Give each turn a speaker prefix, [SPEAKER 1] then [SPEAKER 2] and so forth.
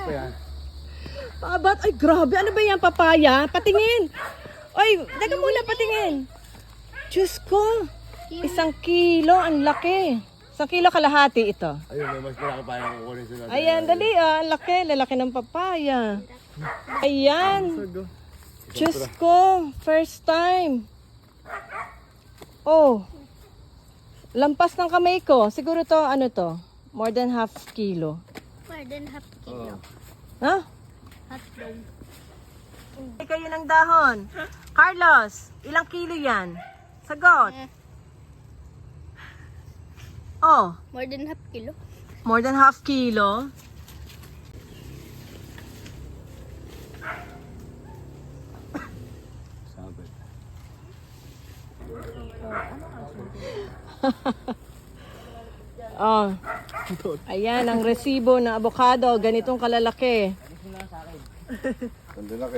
[SPEAKER 1] pa yan.
[SPEAKER 2] Pabat, ay grabe, ano ba yan, papaya? Patingin. Ay, teka muna, patingin. Diyos ko, 1 kilo, ang laki. 1 kilo kalahati ito.
[SPEAKER 1] Ayun, may mas malaki pa yung kukunin sila.
[SPEAKER 2] Ayan, dali ang laki, lalaki ng papaya. Ayan. Diyos ko, first time. Oh, lampas ng kamay ko. Siguro to, ano to? More than half kilo.
[SPEAKER 3] More than half kilo.
[SPEAKER 2] Ha?
[SPEAKER 3] Half dome.
[SPEAKER 2] Huh? Kayo ng dahon. Carlos, ilang kilo yan? Sagot. Oh,
[SPEAKER 3] More than half kilo.
[SPEAKER 2] more than half kilo.
[SPEAKER 1] Sabi.
[SPEAKER 2] Oh. Ayan ang resibo ng avocado, ganitong kalalaki.
[SPEAKER 1] Ang laki.